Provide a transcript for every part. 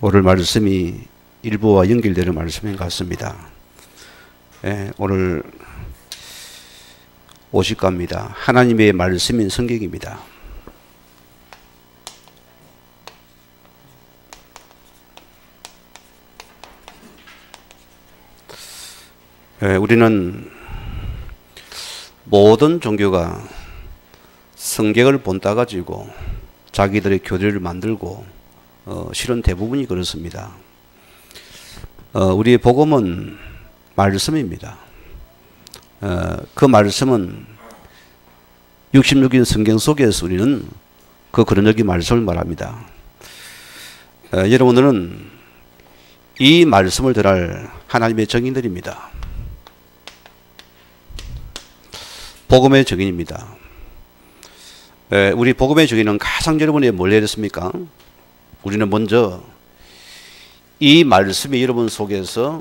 오늘 말씀이 일부와 연결되는 말씀인 것 같습니다. 오늘 오실갑니다. 하나님의 말씀인 성경입니다. 우리는 모든 종교가 성경을 본따 가지고 자기들의 교리를 만들고 실은 대부분이 그렇습니다. 우리의 복음은 말씀입니다. 그 말씀은 66인 성경 속에서 우리는 그 그런적인 말씀을 말합니다. 여러분들은 이 말씀을 전할 하나님의 증인들입니다. 복음의 증인입니다. 우리 복음의 증인은 가장 여러분이 뭘 해야 됐습니까? 우리는 먼저 이 말씀이 여러분 속에서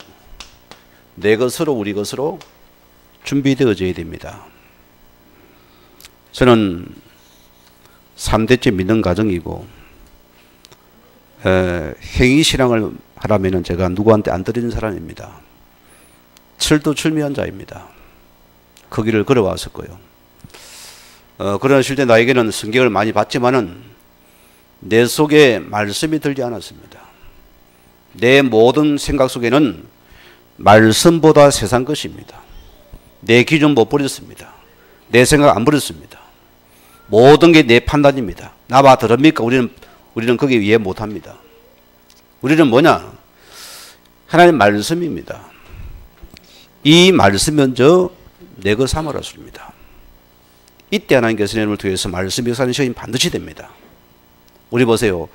내 것으로 우리 것으로 준비되어져야 됩니다. 저는 3대째 믿는 가정이고 행위신앙을 하라면 제가 누구한테 안 드리는 사람입니다. 철두철미한 자입니다. 그 길을 걸어왔을 거예요. 그러실 때 나에게는 성경을 많이 봤지만은 내 속에 말씀이 들지 않았습니다. 내 모든 생각 속에는 말씀보다 세상 것입니다. 내 기준 못 버렸습니다. 내 생각 안 버렸습니다. 모든 게 내 판단입니다. 나봐 들읍니까? 우리는 거기에 이해 못합니다. 우리는 뭐냐? 하나님 말씀입니다. 이 말씀 먼저 내 것 삼으라습니다. 이때 하나님께서 여러분을 통해서 말씀 역사하는 시간이 반드시 됩니다. 우리 보세요.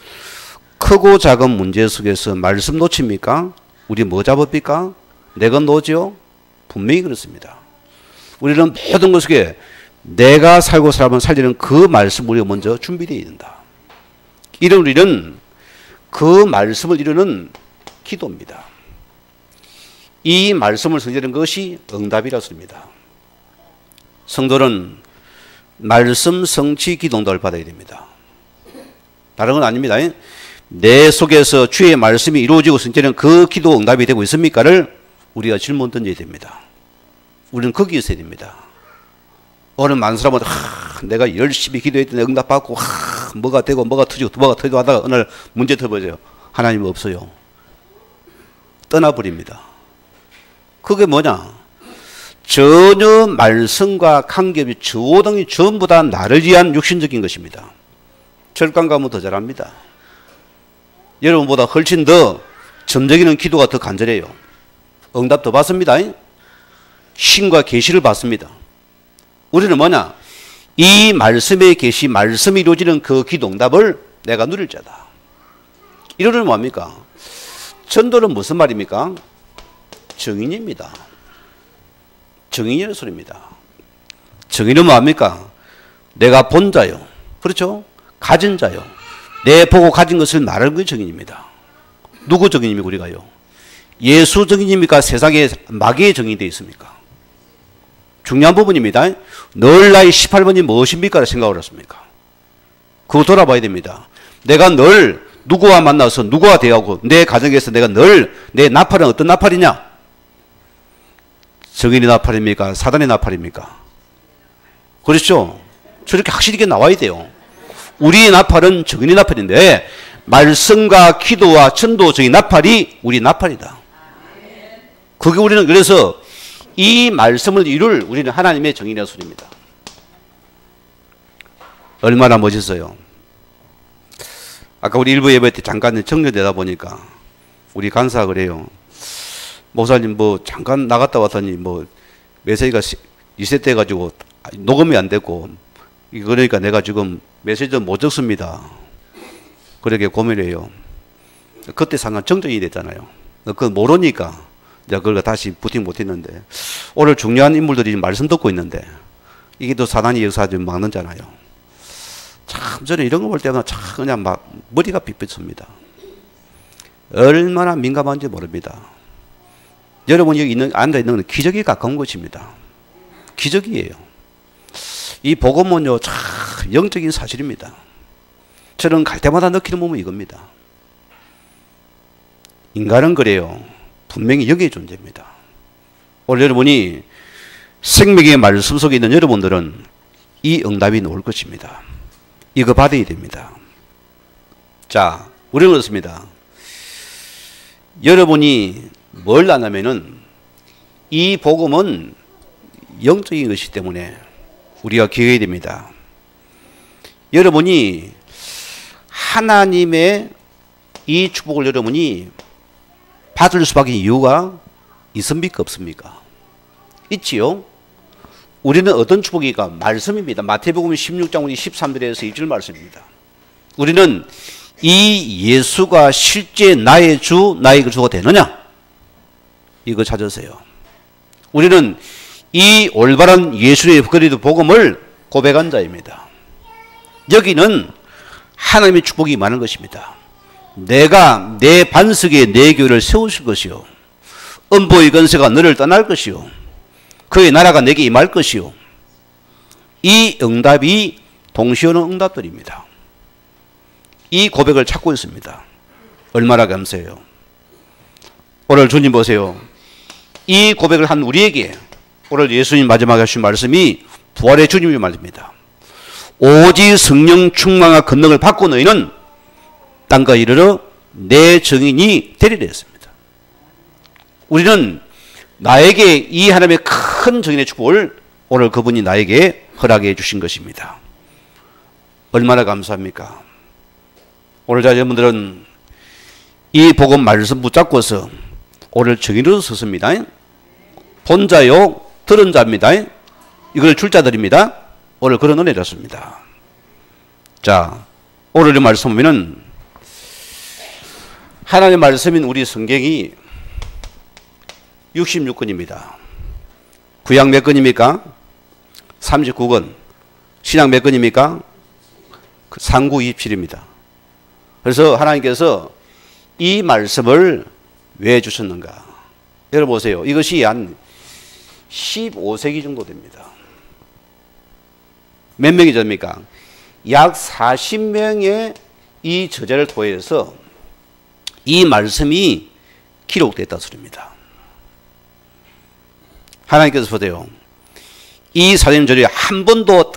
크고 작은 문제 속에서 말씀 놓칩니까? 우리 뭐 잡읍니까? 내 것 놓지요? 분명히 그렇습니다. 우리는 모든 것 속에 내가 살고 살면 살리는 그 말씀 우리가 먼저 준비되어야 된다. 이런 우리는 그 말씀을 이루는 기도입니다. 이 말씀을 성취하는 것이 응답이라 씁니다. 성도는 말씀 성취 기도 응답을 받아야 됩니다. 다른 건 아닙니다. 내 속에서 주의 말씀이 이루어지고 성취되는 그 기도 응답이 되고 있습니까를 우리가 질문 던져야 됩니다. 우리는 거기에 있어야 됩니다. 어느 많은 사람은 내가 열심히 기도했더니 응답받고 뭐가 되고 뭐가 터지고 뭐가 터지고 하다가 어느 날 문제 터져요. 하나님 없어요. 떠나버립니다. 그게 뭐냐? 전혀 말씀과 관계없이 저등이 전부 다 나를 위한 육신적인 것입니다. 철강 가면 더 잘합니다. 여러분보다 훨씬 더 점적이는 기도가 더 간절해요. 응답 더 받습니다. 신과 계시를 받습니다. 우리는 뭐냐? 이 말씀의 계시, 말씀이 이루어지는 그 기도 응답을 내가 누릴 자다. 이러면 뭐합니까? 전도는 무슨 말입니까? 증인입니다. 증인이라는 소리입니다. 증인은 뭐합니까? 내가 본 자요. 그렇죠? 가진 자요. 내 보고 가진 것을 말하는 게 증인입니다. 누구 증인입니까? 우리가요. 예수 증인입니까? 세상에 마귀의 증인이 되어 있습니까? 중요한 부분입니다. 늘 나의 18번이 무엇입니까? 생각을 했습니까? 그거 돌아봐야 됩니다. 내가 늘 누구와 만나서 누구와 대하고 내 가정에서 내가 늘 내 나팔은 어떤 나팔이냐? 정인의 나팔입니까? 사단의 나팔입니까? 그렇죠? 저렇게 확실하게 나와야 돼요. 우리의 나팔은 정인의 나팔인데 말씀과 기도와 전도적인 나팔이 우리 나팔이다. 그게 우리는 그래서 이 말씀을 이룰 우리는 하나님의 정인이라는 소리입니다. 얼마나 멋있어요. 아까 우리 일부 예배 때 잠깐 정리되다 보니까 우리 간사가 그래요. 목사님 뭐 잠깐 나갔다 왔더니 뭐 메시지가 리셋돼 가지고 녹음이 안 됐고 그러니까 내가 지금 메시지도 못 적습니다. 그렇게 고민해요. 그때 상관 정정이 됐잖아요. 그거 모르니까 이제 그걸 다시 부팅 못했는데 오늘 중요한 인물들이 말씀 듣고 있는데 이게 또 사단이 역사 좀 막는잖아요. 참 저는 이런 거 볼 때마다 참 그냥 막 머리가 빗빗습니다. 얼마나 민감한지 모릅니다. 여러분이 여기 앉아 있는 건 기적에 가까운 것입니다. 기적이에요. 이 복음은요, 참 영적인 사실입니다. 저는 갈 때마다 느끼는 부분이 이겁니다. 인간은 그래요. 분명히 여기에 존재입니다. 오늘 여러분이 생명의 말씀 속에 있는 여러분들은 이 응답이 나올 것입니다. 이거 받아야 됩니다. 자, 우리는 그렇습니다. 여러분이 뭘 아냐면은 이 복음은 영적인 것이기 때문에 우리가 기억해야 됩니다. 여러분이 하나님의 이 축복을 여러분이 받을 수밖에 이유가 있습니까? 없습니까? 있지요? 우리는 어떤 축복이가 말씀입니다. 마태복음 16장 13절에서 2절 말씀입니다. 우리는 이 예수가 실제 나의 주, 나의 그 주가 되느냐? 이거 찾으세요. 우리는 이 올바른 예수의 그리스도 복음을 고백한 자입니다. 여기는 하나님의 축복이 많은 것입니다. 내가 내 반석에 내 교회를 세우실 것이요, 음보의 권세가 너를 떠날 것이요, 그의 나라가 내게 임할 것이요. 이 응답이 동시에 오는 응답들입니다. 이 고백을 찾고 있습니다. 얼마나 감사해요. 오늘 주님 보세요. 이 고백을 한 우리에게 오늘 예수님 마지막에 하신 말씀이 부활의 주님의 말입니다. 오직 성령 충만과 권능을 받고 너희는 땅과 이르러 내 증인이 되리라 했습니다. 우리는 나에게 이 하나님의 큰 증인의 축복을 오늘 그분이 나에게 허락해 주신 것입니다. 얼마나 감사합니까? 오늘 자 여러분들은 이 복음 말씀 붙잡고서 오늘 증인으로 섰습니다. 본자요 들은 자입니다. 이걸 줄 자들입니다. 오늘 그런 은혜였습니다. 자, 오늘의 말씀 보면은 하나님의 말씀인 우리 성경이 66권입니다. 구약 몇 권입니까? 39권. 신약 몇 권입니까? 상구 27입니다. 그래서 하나님께서 이 말씀을 왜 주셨는가? 여러분 보세요. 이것이 한 15세기 정도 됩니다. 몇 명이 됩니까? 약 40명의 이 저자를 통해서 이 말씀이 기록됐다 소리입니다. 하나님께서 보세요. 이 사도님들이 한 번도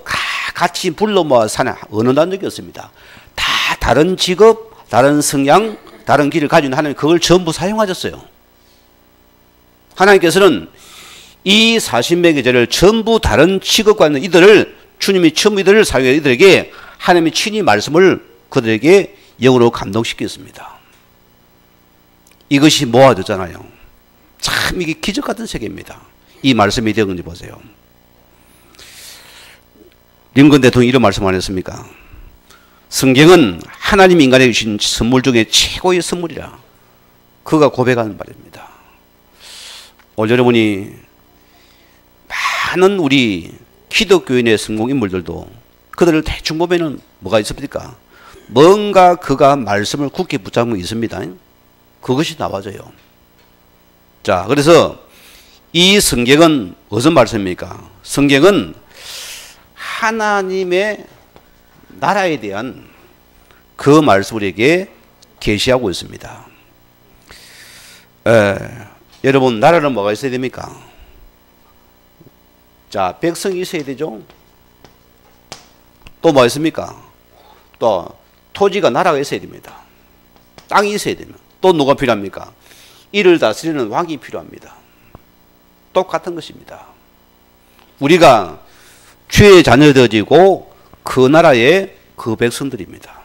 같이 불러 모아서 어느 한 적이 없습니다. 다 다른 직업, 다른 성향, 다른 길을 가진 하나님 그걸 전부 사용하셨어요. 하나님께서는 이 40명의 죄를 전부 다른 직업과 있는 이들을 주님이 처음 이들을 사용해 이들에게 하나님이 친히 말씀을 그들에게 영으로 감동시켰습니다. 이것이 모아졌잖아요. 참 이게 기적 같은 세계입니다. 이 말씀이 되었는지 보세요. 링컨 대통령이 이런 말씀 안 했습니까? 성경은 하나님 인간에게 주신 선물 중에 최고의 선물이라 그가 고백하는 말입니다. 오늘 여러분이 많은 우리 기독교인의 성공 인물들도 그들을 대충 보면은 뭐가 있습니까? 뭔가 그가 말씀을 굳게 붙잡은 게 있습니다. 그것이 나와져요. 자, 그래서 이 성경은 무슨 말씀입니까? 성경은 하나님의 나라에 대한 그 말씀을 우리에게 계시하고 있습니다. 여러분, 나라는 뭐가 있어야 됩니까? 자, 백성이 있어야 되죠. 또 뭐 있습니까? 또 토지가 나라가 있어야 됩니다. 땅이 있어야 됩니다. 또 누가 필요합니까? 이를 다스리는 왕이 필요합니다. 똑같은 것입니다. 우리가 주의 자녀되어지고 그 나라의 그 백성들입니다.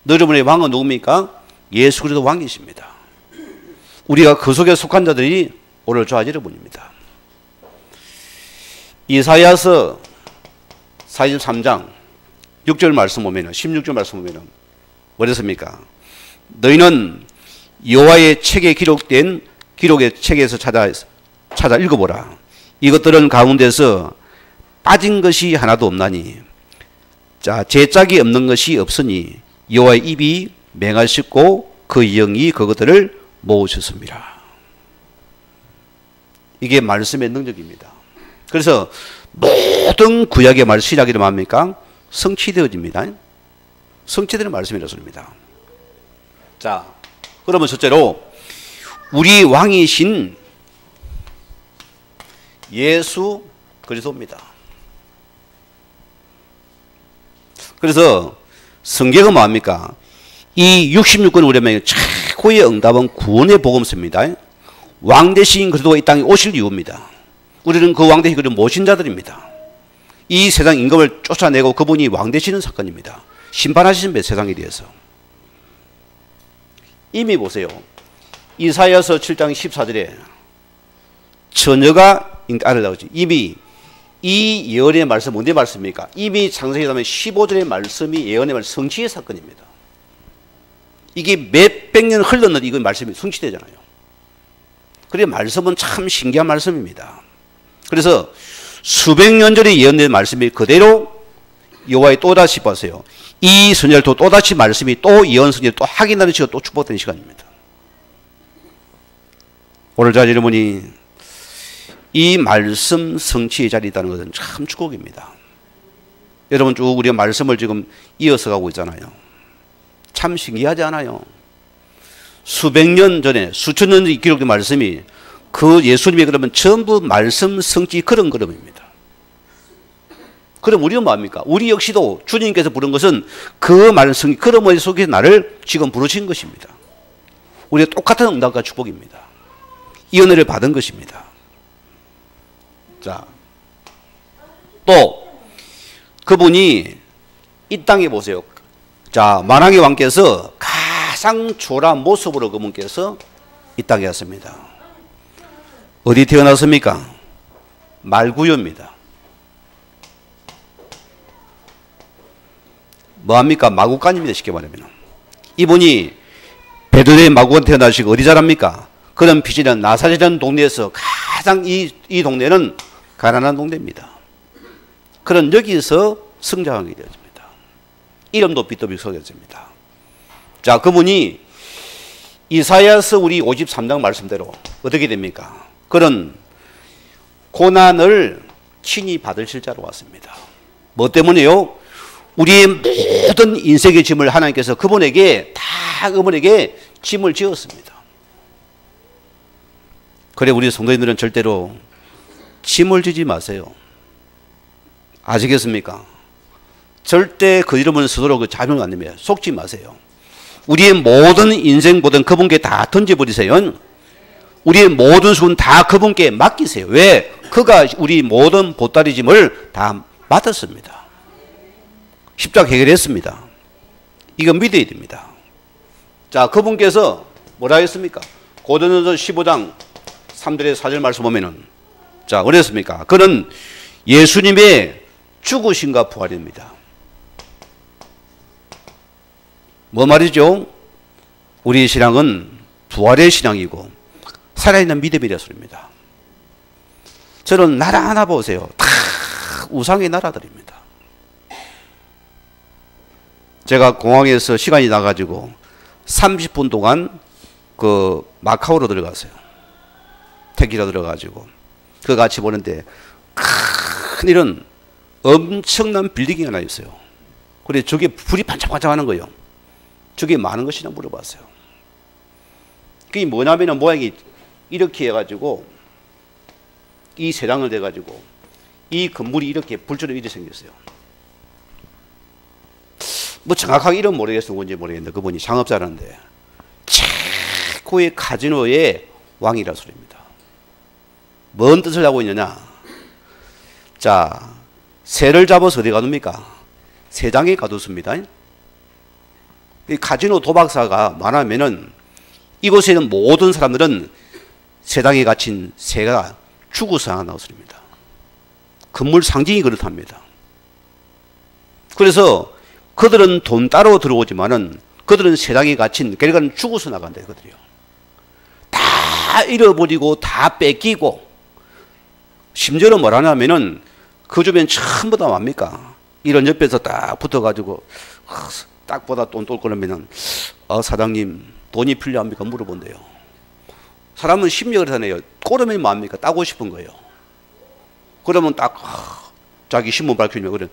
여러분의 왕은 누굽니까? 예수 그리스도 왕이십니다. 우리가 그 속에 속한 자들이 오늘 저와 여러분입니다. 이사야서 43장 6절 말씀 보면은 16절 말씀 보면은 뭐랬습니까? 너희는 여호와의 책에 기록된 기록의 책에서 찾아 읽어보라. 이것들은 가운데서 빠진 것이 하나도 없나니 자 제짝이 없는 것이 없으니 여호와의 입이 맹하셨고 그 영이 그것들을 모으셨습니다. 이게 말씀의 능력입니다. 그래서 모든 구약의 말 시작이 뭡니까? 성취되어집니다. 성취되는 말씀이라서 입니다. 자, 그러면 첫째로 우리 왕이신 예수 그리스도입니다. 그래서 성경은 뭐합니까? 이 66권 우리의 최고의 응답은 구원의 복음서입니다. 왕 대신 그리스도가 이 땅에 오실 이유입니다. 우리는 그 왕 대신 그를 모신 자들입니다. 이 세상 임금을 쫓아내고 그분이 왕 되시는 사건입니다. 심판하시는 세상에 대해서. 이미 보세요. 이사야서 7장 14절에 처녀가 알으라고 하죠. 이미 이 예언의 말씀, 뭔데 말씀입니까? 이미 창세기 15절의 말씀이 예언의 말씀, 성취의 사건입니다. 이게 몇백 년 흘렀는데 이거 말씀이 성취되잖아요. 그래서 말씀은 참 신기한 말씀입니다. 그래서 수백 년 전에 예언된 말씀이 그대로 여호와의 또다시 보세요. 이 선지자를 또다시 말씀이 또 예언 선지자를 또 확인하는 시간, 또 축복된 시간입니다. 오늘 자리 여러분이 이 말씀 성취의 자리에 있다는 것은 참 축복입니다. 여러분 쭉 우리가 말씀을 지금 이어서 가고 있잖아요. 참 신기하지 않아요? 수백 년 전에 수천 년 전에 기록된 말씀이 그 예수님의 그러면 전부 말씀 성취 그런 걸음입니다. 그럼 우리는 뭐합니까? 우리 역시도 주님께서 부른 것은 그 말씀 그런 속에 나를 지금 부르신 것입니다. 우리가 똑같은 응답과 축복입니다. 이 은혜를 받은 것입니다. 자, 또 그분이 이 땅에 보세요. 자, 만왕의 왕께서 가장 초라한 모습으로 그분께서 이 땅에 왔습니다. 어디 태어났습니까? 말구유입니다. 뭐합니까? 마구간입니다. 쉽게 말하면. 이분이 베들레헴 마구간 태어나시고 어디 자랍니까? 그런 피지는 나사렛이라는 동네에서 가장 이 동네는 가난한 동네입니다. 그런 여기서 성장하게 되었습니다. 이름도 비토비 속였습니다. 자, 그분이 이사야서 우리 53장 말씀대로 어떻게 됩니까? 그런 고난을 친히 받으실 자로 왔습니다. 뭐 때문에요? 우리의 모든 인생의 짐을 하나님께서 그분에게 짐을 지었습니다. 그래 우리 성도님들은 절대로 짐을 지지 마세요. 아시겠습니까? 절대 그 이름은 스스로 그 자명을 안 내면 속지 마세요. 우리의 모든 인생보다는 그분께 다 던져버리세요. 우리의 모든 수는 다 그분께 맡기세요. 왜? 그가 우리 모든 보따리 짐을 다 맡았습니다. 십자가 해결했습니다. 이건 믿어야 됩니다. 자, 그분께서 뭐라 했습니까? 고린도전서 15장 3절에 4절 말씀 보면은 자, 그랬습니까? 그는 예수님의 죽으심과 부활입니다. 뭐 말이죠? 우리 신앙은 부활의 신앙이고 살아있는 믿음이라 소리입니다. 저는 나라 하나 보세요. 다 우상의 나라들입니다. 제가 공항에서 시간이 나가지고 30분 동안 그 마카오로 들어갔어요. 택시로 들어가지고 그 같이 보는데 큰 이런 엄청난 빌딩이 하나 있어요. 그래 저게 불이 반짝반짝하는 거예요. 저게 많은 것이나 물어봤어요. 그게 뭐냐면 모양이 이렇게 해가지고 이 세상을 대가지고 이 건물이 이렇게 불처럼 이렇게 생겼어요. 뭐 정확하게 이름 모르겠어요. 뭔지 모르겠는데 그분이 창업자라는데 최고의 카지노의 왕이라 소리입니다. 뭔 뜻을 하고 있느냐? 자, 새를 잡아서 어디 가둡니까? 새장에 가뒀습니다. 이 카지노 도박사가 많으면은 이곳에 있는 모든 사람들은 새장에 갇힌 새가 죽어서 나온 소리입니다. 건물 상징이 그렇답니다. 그래서 그들은 돈 따로 들어오지만은 그들은 세상에 갇힌, 그러니까 죽어서 나간다 이거들이요. 다 잃어버리고 다 뺏기고 심지어는 뭐라냐면은 그 주변 전부 다 뭡니까? 이런 옆에서 딱 붙어가지고 딱 보다 돈 똘 거라면은 사장님 돈이 필요합니까? 물어본대요. 사람은 심리가 그렇다네요. 꼬르면 뭐합니까? 따고 싶은 거예요. 그러면 딱 자기 신문 밝히면 그래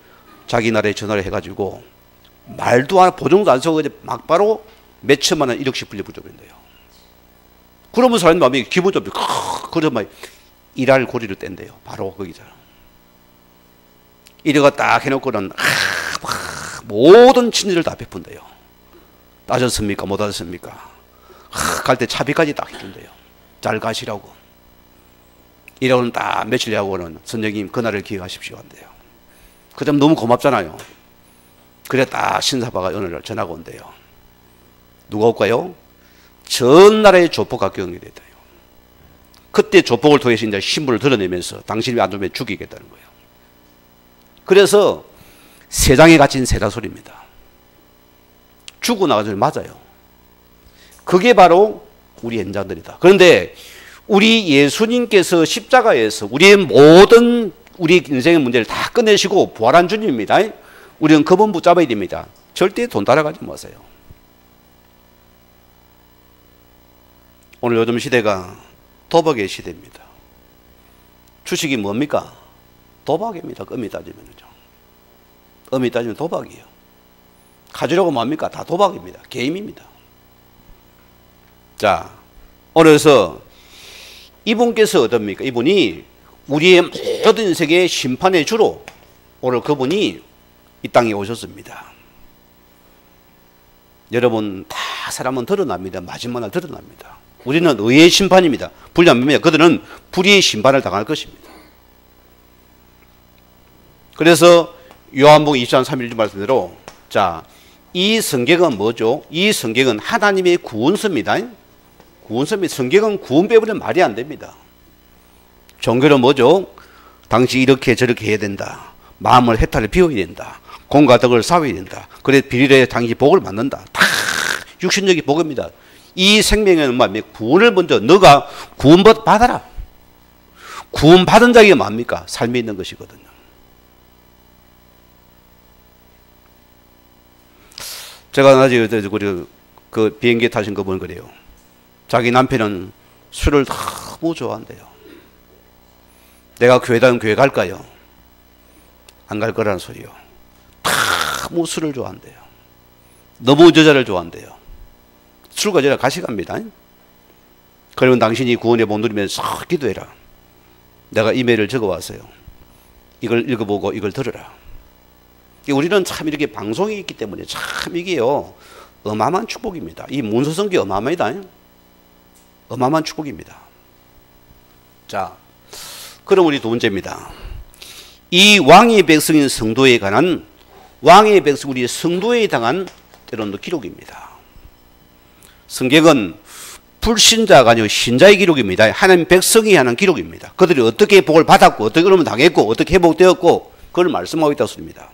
자기 나라에 전화를 해가지고 말도 안 보정도 안 쓰고 막 바로 몇 천만 원 1억씩 빌려버린대요. 그러면 사람이 마음이 기분 좀 그러면 일할 고리를 뗀대요. 바로 거기서. 이래가 딱 해놓고는 모든 친절을 다 베푼대요. 따졌습니까? 못 따졌습니까? 갈 때 차비까지 딱 해준대요. 잘 가시라고. 이러고는 딱 며칠 하고는 선생님 그날을 기억하십시오 한대요. 그 점 너무 고맙잖아요. 그래 딱 신사바가 어느 날 전화가 온대요. 누가 올까요? 전 나라의 조폭가 경계됐대요. 그때 조폭을 통해서 이제 신분을 드러내면서 당신이 안 오면 죽이겠다는 거예요. 그래서 세상에 갇힌 세자소리입니다. 죽고 나가서 맞아요. 그게 바로 우리 현장들이다. 그런데 우리 예수님께서 십자가에서 우리의 모든 우리 인생의 문제를 다 끝내시고 부활한 주님입니다. 우리는 그분 붙잡아야 됩니다. 절대 돈 따라가지 마세요. 오늘 요즘 시대가 도박의 시대입니다. 주식이 뭡니까? 도박입니다. 엄밀히 따지면요. 엄밀히 따지면 도박이에요. 가지려고 뭡니까? 다 도박입니다. 게임입니다. 자, 오늘서 이분께서 어떻습니까? 이분이 우리의 모든 인생의 심판의 주로 오늘 그분이 이 땅에 오셨습니다. 여러분 다 사람은 드러납니다. 마지막 날 드러납니다. 우리는 의의 심판입니다. 불리하면 그들은 불의의 심판을 당할 것입니다. 그래서 요한복음 23, 31절 말씀대로 자, 이 성경은 뭐죠? 이 성경은 하나님의 구원서입니다. 구원서입니다. 성경은 구원 빼버리면 말이 안 됩니다. 종교는 뭐죠? 당시 이렇게 저렇게 해야 된다. 마음을 해탈을 비워야 된다. 공과 덕을 쌓아야 된다. 그래 비리에 당시 복을 받는다. 다 육신적인 복입니다. 이 생명에는 뭡니까? 구원을 먼저 너가 구원받아라. 구원받은 자에게 뭡니까? 삶이 있는 것이거든요. 제가 나중에 그 비행기 타신 거 보면 그래요. 자기 남편은 술을 너무 좋아한대요. 내가 교회 다니면 교회 갈까요? 안 갈 거라는 소리요. 너무 술을 좋아한대요. 너무 여자를 좋아한대요. 술과 여자 같이 갑니다. 그러면 당신이 구원의 복 누리면서 기도해라. 내가 이메일을 적어왔어요. 이걸 읽어보고 이걸 들으라. 우리는 참 이렇게 방송이 있기 때문에 참 이게요 어마어마한 축복입니다. 이 문서성기 어마어마하다. 어마어마한 축복입니다. 자, 그럼 우리 두 번째입니다. 이 왕의 백성인 성도에 관한 왕의 백성 우리 성도에 당한 때로는 기록입니다. 성경은 불신자가 아니고 신자의 기록입니다. 하나님 백성이 하는 기록입니다. 그들이 어떻게 복을 받았고 어떻게 그러면 당했고 어떻게 회복되었고 그걸 말씀하고 있다 소리입니다.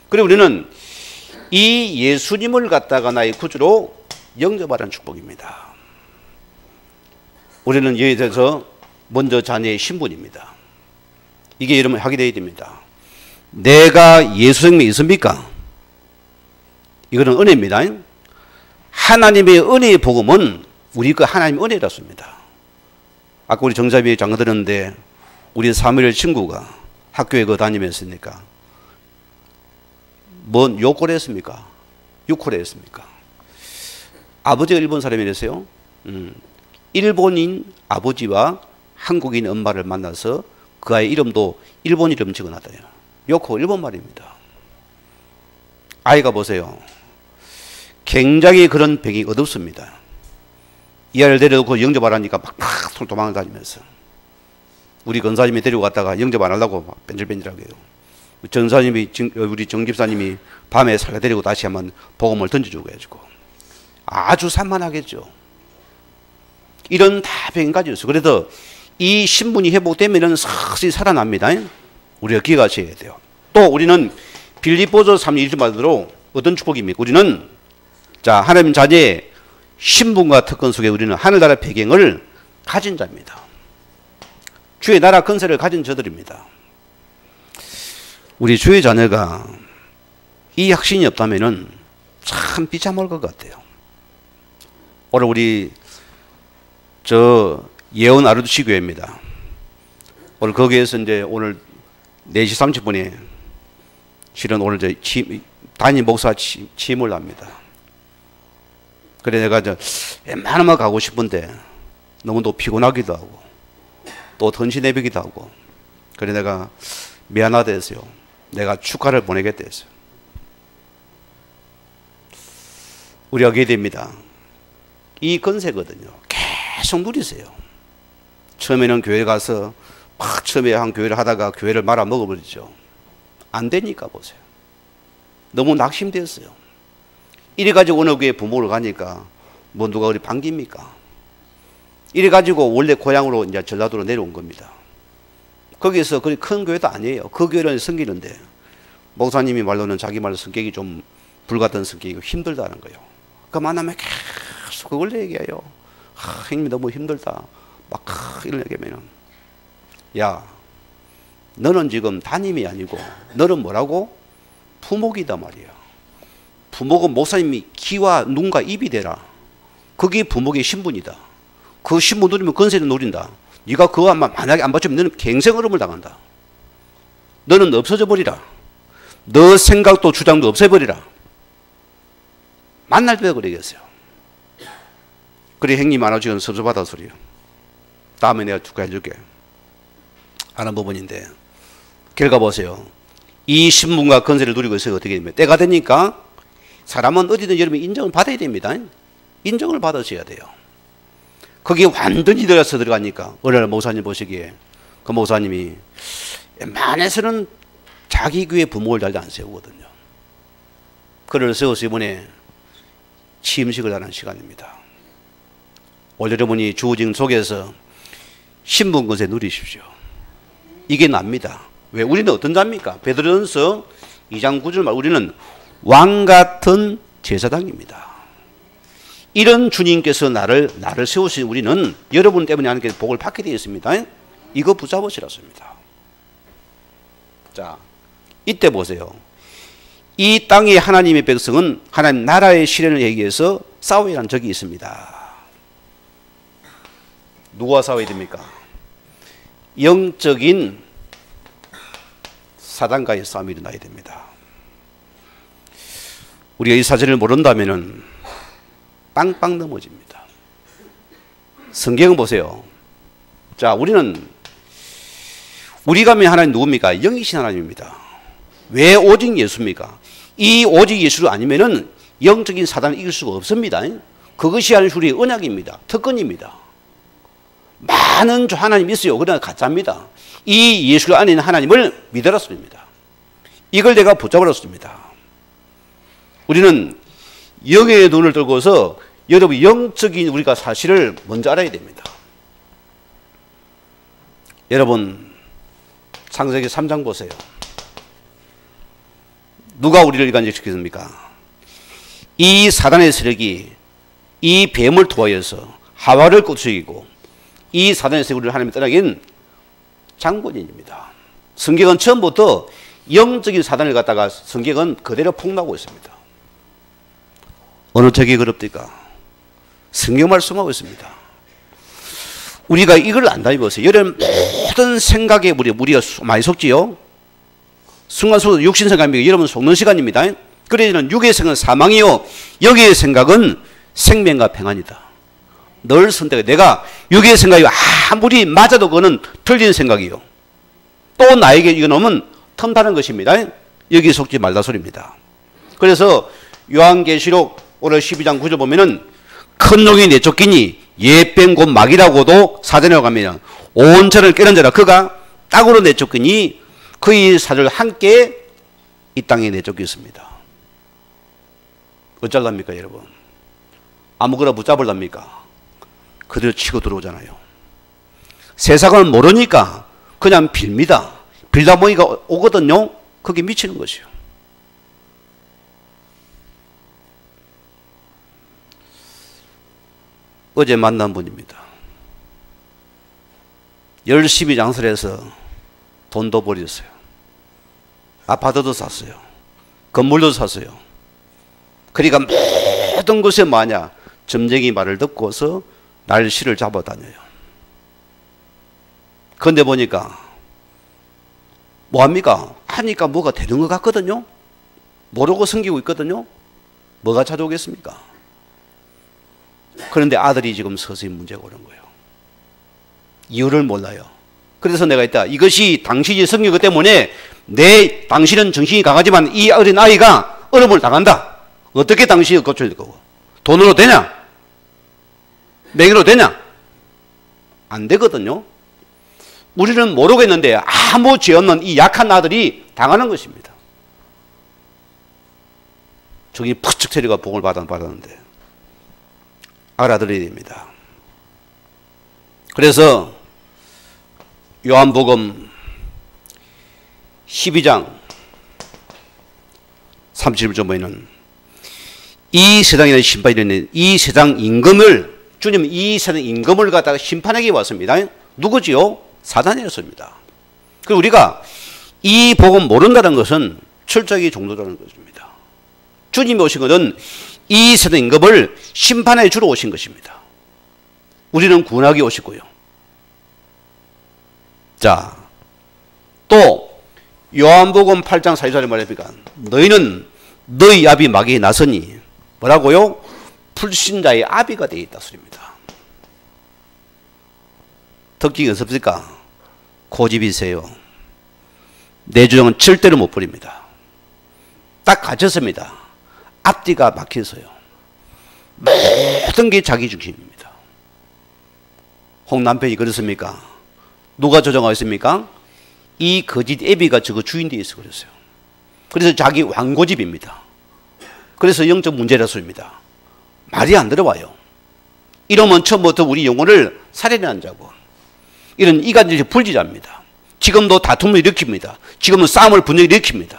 그리고 우리는 이 예수님을 갖다가 나의 구주로 영접하라는 축복입니다. 우리는 여기에 대해서 먼저 자녀의 신분입니다. 이게 여러분 하게 되어야 됩니다. 내가 예수 생명이 있습니까? 이거는 은혜입니다. 하나님의 은혜의 복음은 우리 그 하나님의 은혜라습니다. 아까 우리 정사비 장가 들었는데 우리 사무엘 친구가 학교에 그 다니면서니까 뭔 욕을 했습니까? 욕을 했습니까? 아버지가 일본 사람이랬어요. 일본인 아버지와 한국인 엄마를 만나서 그 아이 이름도 일본 이름 적어놨대요. 요코 일본 말입니다. 아이가 보세요. 굉장히 그런 배경이 어둡습니다. 이 아이를 데려놓고 영접하라니까 막 도망을 다니면서 우리 권사님이 데리고 갔다가 영접 안 하려고 막 뺀질뺀질하게 해요. 전사님이 우리 정집사님이 밤에 살려 데리고 다시 한번 복음을 던져주고 해주고 아주 산만하겠죠. 이런 다 배경 가지고 있어요. 그래서 이 신분이 회복되면은 서서히 살아납니다. 우리가 기억하셔야 돼요. 또 우리는 빌립보서 3장 1절 말대로 어떤 축복입니까? 우리는 자 하나님 자녀의 신분과 특권 속에 우리는 하늘나라 배경을 가진 자입니다. 주의 나라 건설을 가진 저들입니다. 우리 주의 자녀가 이 확신이 없다면은 참 비참할 것 같아요. 오늘 우리 저 예원 아르두시 교회입니다. 오늘 거기에서 이제 오늘 4시 30분에 실은 오늘 담임 목사 취임을 합니다. 그래 내가 웬만하면 가고 싶은데 너무 또 피곤하기도 하고 또 던시내비기도 하고 그래 내가 미안하다 했어요. 내가 축하를 보내겠다 했어요. 우리가 기대됩니다. 이 건세거든요. 계속 누리세요. 처음에는 교회 가서 막 처음에 한 교회를 하다가 교회를 말아 먹어버리죠. 안 되니까 보세요. 너무 낙심됐어요. 이래가지고 어느 교회 부모를 가니까 뭐 누가 우리 반깁니까? 이래가지고 원래 고향으로 이제 전라도로 내려온 겁니다. 거기서 그리 큰 교회도 아니에요. 그 교회는 섬기는데 목사님이 말로는 자기 말로 성격이 좀 불같은 성격이고 힘들다는 거예요. 그 만나면 계속 그걸 얘기해요. 형님이 너무 힘들다. 막 이런 얘기하면 야 너는 지금 담임이 아니고 너는 뭐라고? 부목이다 말이야. 부목은 목사님이 귀와 눈과 입이 되라. 그게 부목의 신분이다. 그 신분 누리면 건세를 누린다. 네가 그거 만약에 안 받으면 너는 갱생 얼음을 당한다. 너는 없어져 버리라. 너 생각도 주장도 없애버리라. 만날 때 그러겠어요. 그래 형님 안 오시면 섭섭하다 소리요. 다음에 내가 축하해줄게. 하는 부분인데 결과 보세요. 이 신분과 건세를 누리고 있어요. 어떻게 됩니까? 때가 되니까 사람은 어디든 여러분이 인정을 받아야 됩니다. 인정을 받으셔야 돼요. 거기에 완전히 들어가니까 어느 날 목사님 보시기에 그 목사님이 웬만해서는 자기 교회 부목을 잘 안 세우거든요. 그를 세워서 이번에 취임식을 하는 시간입니다. 오늘 여러분이 주어진 속에서 신분 건세 누리십시오. 이게 납니다. 왜? 우리는 어떤 자입니까? 베드로전서 2장 9절 말 우리는 왕같은 제사장입니다. 이런 주님께서 나를 세우신 우리는 여러분 때문에 하나님께 복을 받게 되어 있습니다. 이거 붙잡으시라습니다. 자, 이때 보세요. 이 땅의 하나님의 백성은 하나님 나라의 실현을 얘기해서 싸워야 하는 적이 있습니다. 누구와 싸워야 됩니까? 영적인 사단과의 싸움이 일어나야 됩니다. 우리가 이 사실을 모른다면 빵빵 넘어집니다. 성경은 보세요. 자, 우리가 믿는 하나님 누굽니까? 영이신 하나님입니다. 왜 오직 예수입니까? 이 오직 예수를 아니면은 영적인 사단을 이길 수가 없습니다. 그것이 우리의 언약입니다. 특권입니다. 많은 하나님이 있어요. 그러나 가짜입니다. 이 예수 안에 있는 하나님을 믿어랐습니다. 이걸 내가 붙잡았습니다. 우리는 영의 눈을 들고서 여러분 영적인 우리가 사실을 먼저 알아야 됩니다. 여러분 창세기 3장 보세요. 누가 우리를 간직시켰습니까? 이 사단의 세력이 이 뱀을 통하여서 하와를 ቁ스이고 이 사단의 세력을 하나님이 떠나긴 장본인입니다. 성경은 처음부터 영적인 사단을 갖다가 성경은 그대로 폭로하고 있습니다. 어느 책이 그럽니까? 성경 말씀하고 있습니다. 우리가 이걸 안다 이보세요. 여러분 모든 생각에 우리가 많이 속지요. 순간속도 육신생각입니다. 여러분 속는 시간입니다. 그래서 육의 생각은 사망이요 영의 생각은 생명과 평안이다. 늘 선택해. 내가 육의 생각이 아무리 맞아도 그거는 틀린 생각이요. 또 나에게 이거는 틈타는 것입니다. 여기 속지 말다 소리입니다. 그래서 요한계시록 오늘 12장 9절 보면은 큰 용이 내쫓기니 예뱀 곧 마귀라고도 사전에 가면 온 천을 깨는 자라 그가 땅으로 내쫓기니 그의 사를 함께 이 땅에 내쫓겼습니다. 어쩔랍니까 여러분? 아무거나 붙잡을랍니까? 그대로 치고 들어오잖아요. 세상을 모르니까 그냥 빌니다. 빌다 보니까 오거든요. 그게 미치는 것이요. 어제 만난 분입니다. 열심히 장사를 해서 돈도 벌였어요. 아파트도 샀어요. 건물도 샀어요. 그러니까 모든 것에 마냐 점쟁이 말을 듣고서 날씨를 잡아다녀요. 그런데 보니까 뭐합니까? 하니까 뭐가 되는 것 같거든요. 모르고 섬기고 있거든요. 뭐가 찾아오겠습니까? 그런데 아들이 지금 서서히 문제가 오는 거예요. 이유를 몰라요. 그래서 내가 했다. 이것이 당신이 성경 때문에 당신은 정신이 강하지만 이 어린 아이가 어려움을 당한다. 어떻게 당신이 고쳐야 될 거고? 돈으로 되냐? 명의로 되냐? 안 되거든요. 우리는 모르겠는데 아무 죄 없는 이 약한 아들이 당하는 것입니다. 저기 푸측 체리가 복을 받았는데 알아들어야 됩니다. 그래서 요한복음 12장 37절 보이는 이 세상에는 심판이 되는 이 세상 임금을 주님은 이 세상 임금을 갖다가 심판하기 왔습니다. 누구지요? 사단이었습니다. 그리고 우리가 이 복음 모른다는 것은 철저하게 종도라는 것입니다. 주님이 오신 것은 이 세상 임금을 심판해 주러 오신 것입니다. 우리는 구원하기 오시고요. 자, 또 요한복음 8장 4절에 말합니까? 너희는 너희 아비 마귀에 나서니 뭐라고요? 불신자의 아비가 되어 있다 소리입니다. 듣기가 어떻습니까? 고집이세요. 내 주장은 절대로 못 버립니다. 딱 갇혔습니다. 앞뒤가 막혀서요. 모든 게 자기 중심입니다. 홍 남편이 그렇습니까? 누가 조정하였습니까? 이 거짓 애비가 저거 주인되어 있어 그랬어요. 그래서 자기 왕고집입니다. 그래서 영적 문제라 소리입니다. 말이 안 들어와요. 이러면 처음부터 우리 영혼을 살해한 자고 이런 이간질 불지자입니다. 지금도 다툼을 일으킵니다. 지금은 싸움을 분명히 일으킵니다.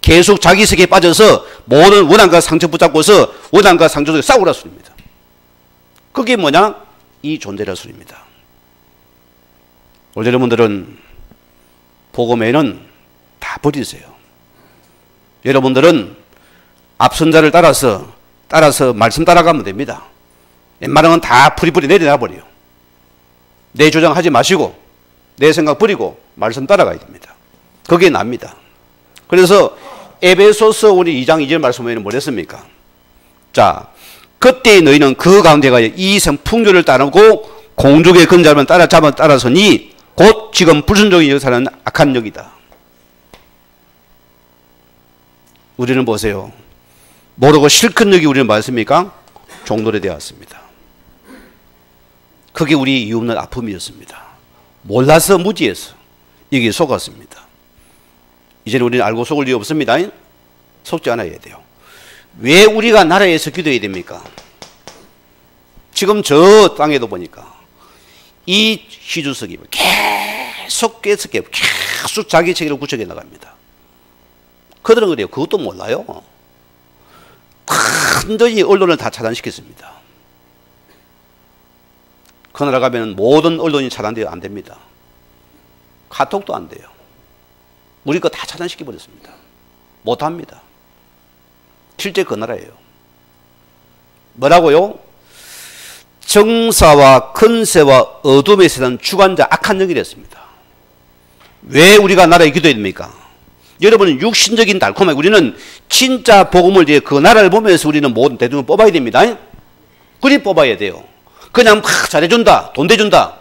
계속 자기 세계에 빠져서 모든 원한과 상처 붙잡고서 원한과 상처 속에 싸우라 소리입니다. 그게 뭐냐? 이 존재라 소리입니다. 우리 여러분들은 복음에는 다 버리세요. 여러분들은 앞선 자를 따라서 말씀 따라가면 됩니다. 웬만하면 다 풀이풀이 내려놔버려요. 내 주장하지 마시고 내 생각 버리고 말씀 따라가야 됩니다. 그게 납니다. 그래서 에베소서 우리 2장 2절 말씀에는 뭐랬습니까? 자, 그때 너희는 그 가운데가 이생 풍조를 따르고 공중의 근자만 따라서니 곧 지금 불순종의 역사는 악한 영이다. 우리는 보세요. 모르고 실컷 여기 우리는 뭐였습니까? 종노래 되었습니다. 그게 우리 이유 없는 아픔이었습니다. 몰라서 무지해서 여기에 속았습니다. 이제는 우리는 알고 속을 이유 없습니다. 속지 않아야 돼요. 왜 우리가 나라에서 기도해야 됩니까? 지금 저 땅에도 보니까 이 시주석이 계속 자기 체계를 구축해 나갑니다. 그들은 그래요. 그것도 몰라요. 완전히 언론을 다 차단시켰습니다. 그 나라 가면 모든 언론이 차단되어 안 됩니다. 카톡도 안 돼요. 우리 거 다 차단시켜버렸습니다. 못합니다. 실제 그 나라예요. 뭐라고요? 정사와 근세와 어둠의 세상 주관자 악한 영이랬습니다. 왜 우리가 나라에 기도해야 됩니까? 여러분은 육신적인 달콤하게 우리는 진짜 복음을 위해 그 나라를 보면서 우리는 모든 대중을 뽑아야 됩니다. 그리 뽑아야 돼요. 그냥 막 잘해준다, 돈 대준다,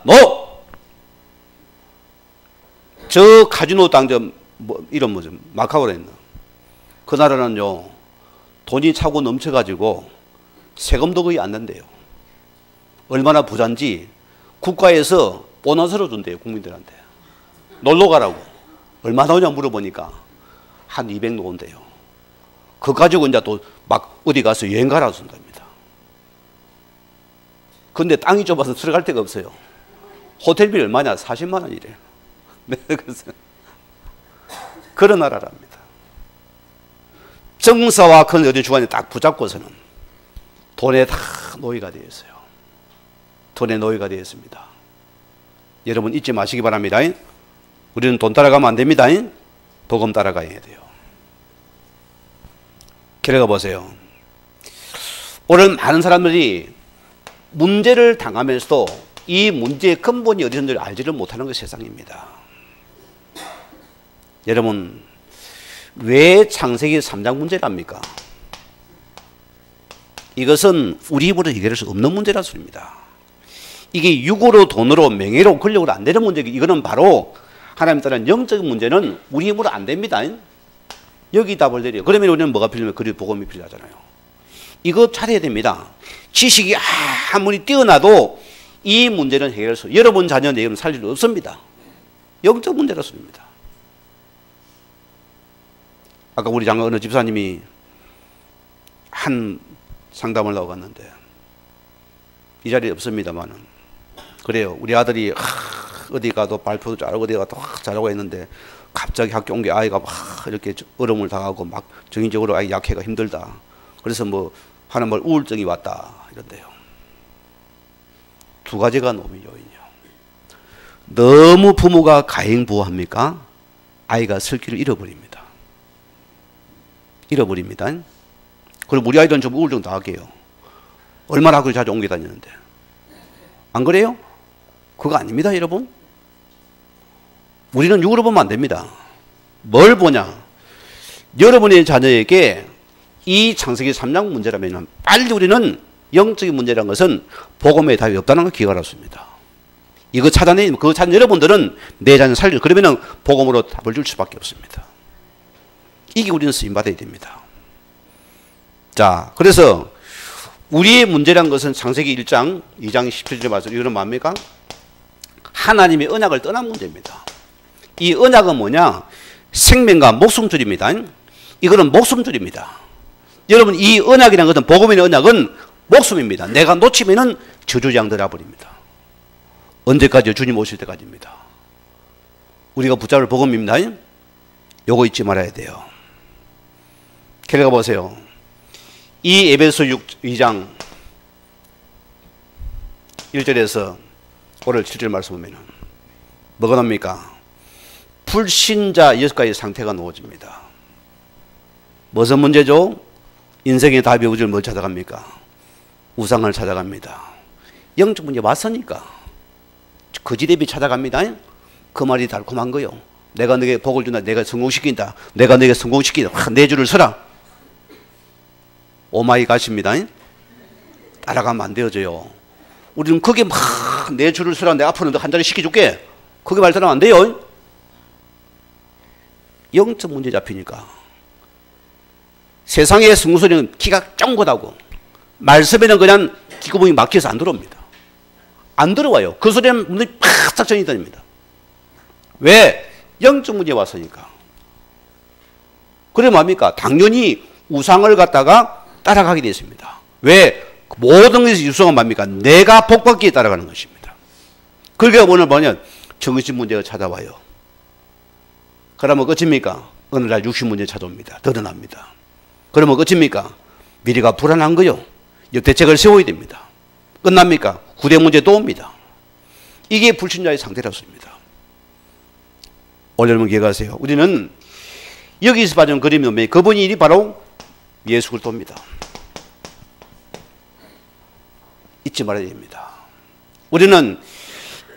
저 카지노 당점 이런 뭐죠? 마카오라 했나? 그 나라는요 돈이 차고 넘쳐가지고 세금도 거의 안 낸대요. 얼마나 부자인지 국가에서 보너스로 준대요. 국민들한테 놀러 가라고. 얼마나 오냐 물어보니까 한 200 온대요. 그거 가지고 이제 또 막 어디 가서 여행 가라고 준답니다. 근데 땅이 좁아서 들어갈 데가 없어요. 호텔비 얼마냐? 40만 원이래요. 그래서 그런 나라랍니다. 정사와 큰 어디 주관이 딱 붙잡고서는 돈에 다 노예가 되어 있어요. 돈의 노예가 되어 있습니다. 여러분 잊지 마시기 바랍니다. 우리는 돈 따라가면 안 됩니다. 복음 따라가야 돼요. 기다려 보세요. 오늘 많은 사람들이 문제를 당하면서도 이 문제의 근본이 어디선지 알지를 못하는 것이 세상입니다. 여러분 왜 창세기 3장 문제랍니까? 이것은 우리 힘으로 해결할 수 없는 문제라 소리입니다. 이게 육으로, 돈으로, 명예로, 권력으로 안 되는 문제고, 이거는 바로 하나님 따른 영적인 문제는 우리 힘으로 안 됩니다. 여기 답을 내려요. 그러면 우리는 뭐가 필요하면 그리 복음이 필요하잖아요. 이거 잘해야 됩니다. 지식이 아무리 뛰어나도 이 문제는 해결할 수, 여러분 자녀 내면 살 일 없습니다. 영적 문제라 소리입니다. 아까 우리 장로 어느 집사님이 한 상담을 하고 갔는데, 이 자리에 없습니다만은, 그래요. 우리 아들이 어디 가도 발표도 잘하고 어디 가도 잘하고 했는데 갑자기 학교 온 게 아이가 막 이렇게 어려움을 당하고 막 정신적으로 아이 약해가 힘들다. 그래서 뭐 하는 말 우울증이 왔다 이런데요. 두 가지가 너무 요인이요. 너무 부모가 가행부호합니까? 아이가 설 길을 잃어버립니다. 잃어버립니다. 그리고 우리 아이들은 좀 우울증 다 할게요. 얼마나 학교를 자주 옮겨 다니는데. 안 그래요? 그거 아닙니다, 여러분. 우리는 육으로 보면 안 됩니다. 뭘 보냐? 여러분의 자녀에게 이 창세기 3장 문제라면 빨리 우리는 영적인 문제라는 것은 복음에 답이 없다는 걸 기억할 수 있습니다. 이거 찾아내면 그거 찾는 여러분들은 내 자녀 살려, 그러면 복음으로 답을 줄 수밖에 없습니다. 이게 우리는 쓰임받아야 됩니다. 자, 그래서 우리의 문제란 것은 창세기 1장 2장 17절에 말씀, 이거는 뭡니까? 하나님의 언약을 떠난 문제입니다. 이 언약은 뭐냐? 생명과 목숨줄입니다. 이거는 목숨줄입니다. 여러분, 이 언약이라는 것은, 복음의 언약은 목숨입니다. 내가 놓치면은 저주장 되어버립니다. 언제까지요? 주님 오실 때까지입니다. 우리가 붙잡을 복음입니다. 요거 잊지 말아야 돼요. 결과 보세요. 이 에베소 2장 1절에서 오늘 7절 말씀 보면 뭐가 나옵니까? 불신자 6가지 상태가 놓아집니다. 무슨 문제죠? 인생의 답이 우주를 뭘 찾아갑니까? 우상을 찾아갑니다. 영적 문제 왔으니까 거지대비 찾아갑니다. 그 말이 달콤한 거요. 내가 너에게 복을 준다. 내가 성공시킨다. 내가 너에게 성공시킨다. 내 줄을 서라. 오마이갓입니다. 따라가면 안 되어져요. 우리는 거기에 막 내 줄을 서라. 내 앞으로 너 한 자리 시켜줄게. 거기 말 따르면 안 돼요. 영적 문제 잡히니까. 세상의 승소리는 기가 쫑긋하고 말씀에는 그냥 귀구멍이 막혀서 안 들어옵니다. 안 들어와요. 그 소리는 문이 팍 작전이 다닙니다. 왜? 영적 문제 왔으니까. 그래 뭡니까? 당연히 우상을 갖다가 따라가게 되었습니다. 왜? 모든 것이 유수가 뭡니까? 내가 복받기에 따라가는 것입니다. 그러니까 오늘 뭐냐면 정신 문제가 찾아와요. 그러면 끝입니까? 어느 날 육신 문제 찾아옵니다. 드러납니다. 그러면 끝입니까? 미래가 불안한 거요. 대책을 세워야 됩니다. 끝납니까? 구대 문제 또 옵니다. 이게 불신자의 상태라습니다. 올여러분 기억하세요. 우리는 여기서 봐준 그림이 뭡니까? 그분이 일이 바로 예수 그리스도입니다. 잊지 말아야 됩니다. 우리는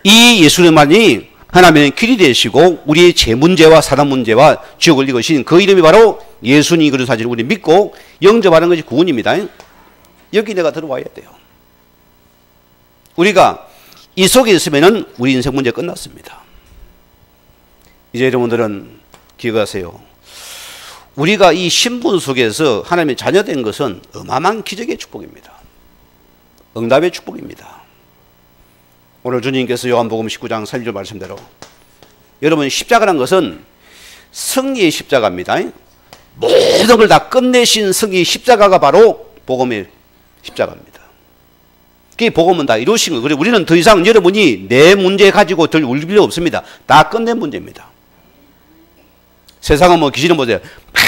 이 예수님만이 하나님의 길이 되시고 우리의 죄 문제와 사람 문제와 지옥을 이기신 그 이름이 바로 예수님 그리스도 사실을 우리 믿고 영접하는 것이 구원입니다. 여기 내가 들어와야 돼요. 우리가 이 속에 있으면은 우리 인생 문제 끝났습니다. 이제 여러분들은 기억하세요. 우리가 이 신분 속에서 하나님의 자녀된 것은 어마어마한 기적의 축복입니다. 응답의 축복입니다. 오늘 주님께서 요한복음 19장 3절 말씀대로 여러분 십자가라는 것은 승리의 십자가입니다. 모든 걸 다 끝내신 승리의 십자가가 바로 복음의 십자가입니다. 그 복음은 다 이루신 거예요. 그리고 우리는 더 이상 여러분이 내 문제 가지고 덜 울 필요 없습니다. 다 끝낸 문제입니다. 세상은 뭐 귀신은 보세요. 막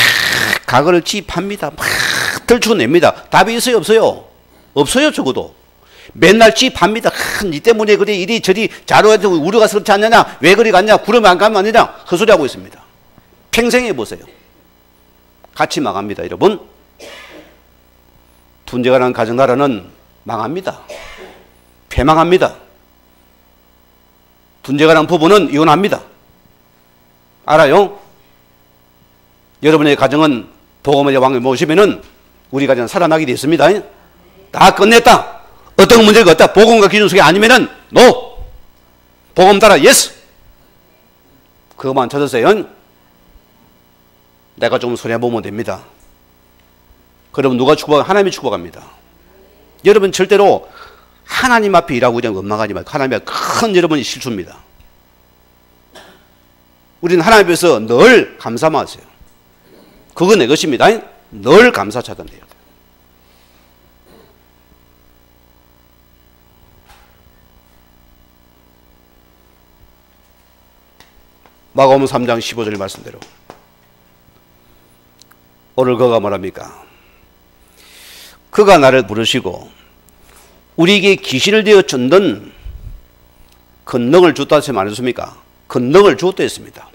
과거를 찝합니다. 막 들추어냅니다. 답이 있어요? 없어요? 없어요, 적어도. 맨날 찝합니다. 니 때문에 그래 이리 저리 자료해서 우려가 그렇지 않느냐? 왜 그리 갔냐? 구르면 안 가면 안 되냐? 헛소리하고 있습니다. 평생 해보세요. 같이 망합니다, 여러분. 분쟁하는 가정나라는 망합니다. 패망합니다. 분쟁하는 부부는 이혼합니다. 알아요? 여러분의 가정은 복음의 왕을 모시면은 우리 가정은 살아나게 되어 있습니다. 다 끝냈다. 어떤 문제가 없다. 복음과 기준 속에 아니면은 NO. 복음 따라 YES. 그것만 찾으세요. 내가 좀 손해보면 됩니다. 그러면 누가 축복하고? 하나님이 축복합니다. 여러분 절대로 하나님 앞에 일하고 그냥 원망하지 말고 하나님 앞에 큰 여러분이 실수입니다. 우리는 하나님 앞에서 늘 감사만 하세요. 그거 내 것입니다. 늘 감사 차단돼야 돼요. 마가복음 3장 15절 말씀대로 오늘 그가 뭐랍니까? 그가 나를 부르시고 우리에게 기신을 되어 줬던 권능을 줬다 했으면 안 했습니까? 권능을 줬다 했습니다.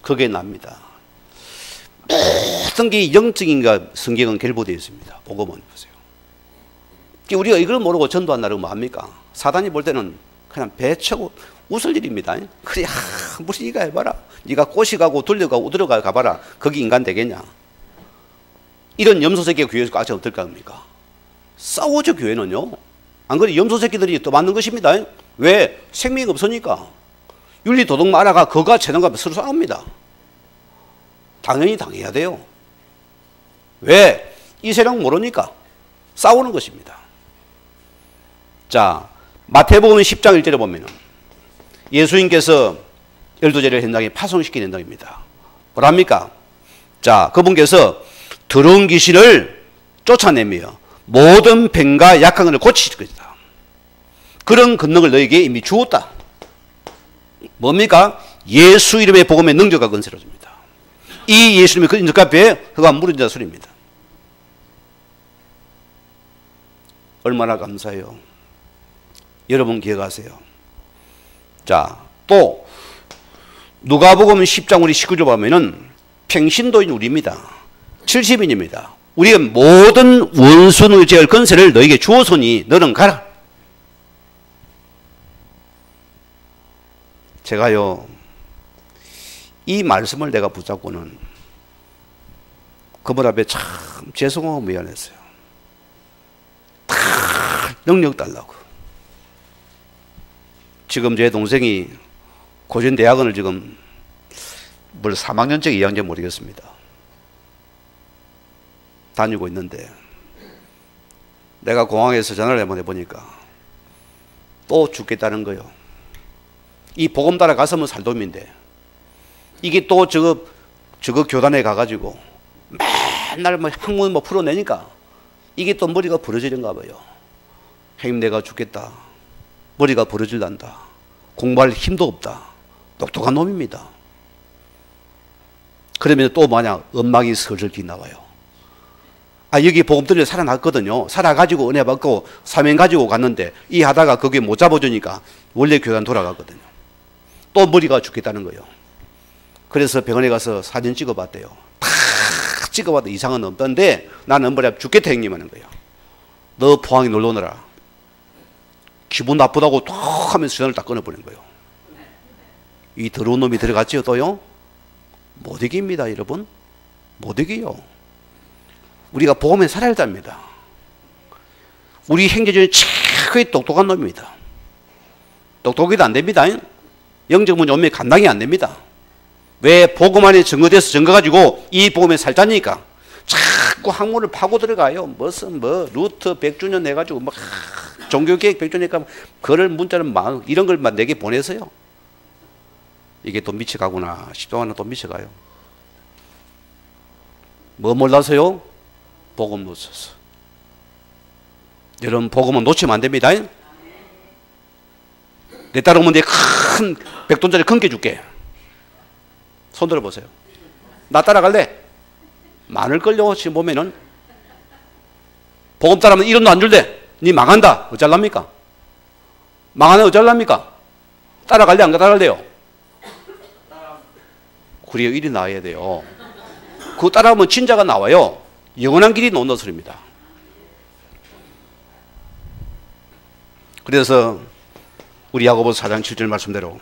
그게 납니다. 모든 게 영적인가 성경은 결부되어 있습니다. 복음은 보세요. 우리가 이걸 모르고 전도한다고 뭐합니까? 사단이 볼 때는 그냥 배치고 웃을 일입니다. 그래, 무슨 네가 해봐라. 네가 꼬시 가고 돌려가고 들어가 가봐라. 거기 인간 되겠냐? 이런 염소 새끼가 교회에서 꽉차 어떨까 합니까? 싸우죠, 교회는요. 안 그래, 염소 새끼들이 또 맞는 것입니다. 왜? 생명이 없으니까. 윤리 도덕만 알아가 그가 재능과 서로 싸웁니다. 당연히 당해야 돼요. 왜? 이 세상 모르니까 싸우는 것입니다. 자, 마태복음 10장 1절에 보면은 예수님께서 열두제를 현장에 파송시킨 현장입니다. 뭐랍니까? 자, 그분께서 더러운 귀신을 쫓아내며 모든 병과 약한 것을 고치실 것이다. 그런 권능을 너에게 이미 주었다. 뭡니까? 예수 이름의 복음의 능력과 건세로 줍니다. 이 예수님의 그 인적 앞에 그가 무너진 소리입니다. 얼마나 감사해요. 여러분 기억하세요. 자, 또 누가복음 10장 우리 19절 보면은 평신도인 우리입니다. 70인입니다. 우리가 모든 원수의 죄의 건세를 너에게 주었으니 너는 가라. 제가요, 이 말씀을 내가 붙잡고는 그분 앞에 참 죄송하고 미안했어요. 다 능력 달라고. 지금 제 동생이 고전대학원을 지금 뭘 3학년째 2학년 모르겠습니다. 다니고 있는데 내가 공항에서 전화를 한번 해보니까 또 죽겠다는 거예요. 이 복음 따라 갔으면 살돔인데 이게 또 저거 교단에 가가지고 맨날 뭐 학문 뭐 풀어내니까 이게 또 머리가 부러지는가 봐요. 형님 내가 죽겠다. 머리가 부러질란다. 공부할 힘도 없다. 똑똑한 놈입니다. 그러면 또 만약 엉망이 슬슬 나와요. 아, 여기 복음 들려 살아났거든요. 살아가지고 은혜 받고 사명 가지고 갔는데 이 하다가 거기에 못 잡아주니까 원래 교단 돌아가거든요. 또 머리가 죽겠다는 거예요. 그래서 병원에 가서 사진 찍어봤대요. 다 찍어봐도 이상은 없던데 나는 머리 죽겠다 형님 하는 거예요. 너 포항에 놀러 오너라. 기분 나쁘다고 톡 하면서 전화를 딱 끊어버린 거예요. 이 더러운 놈이 들어갔지요 또요? 못 이깁니다 여러분. 못 이겨요. 우리가 복음에 살아야 됩니다. 우리 형제 중에 최고의 똑똑한 놈입니다. 똑똑해도 안 됩니다. 영적 문제 오면 감당이 안 됩니다. 왜? 복음 안에 증거돼서 증거가지고 이 복음에 살자니까 자꾸 학문을 파고 들어가요. 무슨 뭐 루트 100주년 해가지고 막 종교개혁 100주년 해가 그걸 문자를 막 이런 걸 막 내게 보내서요. 이게 또 미쳐가구나 싶다가는 또 미쳐가요. 뭐 몰라서요? 복음 놓쳤어. 여러분 복음은 놓치면 안 됩니다. 내 따라오면 내가 큰 100돈짜리 큰 게 줄게. 손 들어보세요. 나 따라갈래? 많을걸요. 지금 보면은 복음 따라하면 1원도 안 줄대. 니 망한다. 어쩔랍니까? 망하네 어쩔랍니까? 따라갈래 안 따라갈래요? 그래요. 일이 나와야 돼요. 그거 따라하면 진짜가 나와요. 영원한 길이 나온다는 소리입니다. 그래서 우리 야고보서 4장 7절 말씀대로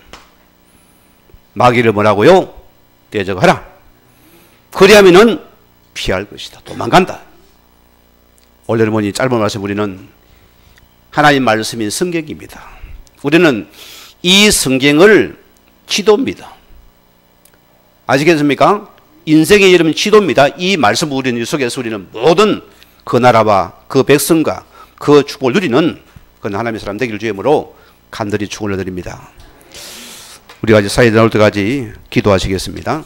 마귀를 뭐라고요? 대적하라. 그리하면은 피할 것이다. 도망간다. 오늘 여러분이 짧은 말씀 우리는 하나님 말씀인 성경입니다. 우리는 이 성경을 지도입니다. 아시겠습니까? 인생의 이름은 지도입니다. 이 말씀 우리는 이 속에서 우리는 모든 그 나라와 그 백성과 그 축복을 누리는 그 하나님의 사람 되기를 주임으로 간절히 축원을 드립니다. 우리가 이제 사회 나올 때까지 기도하시겠습니다.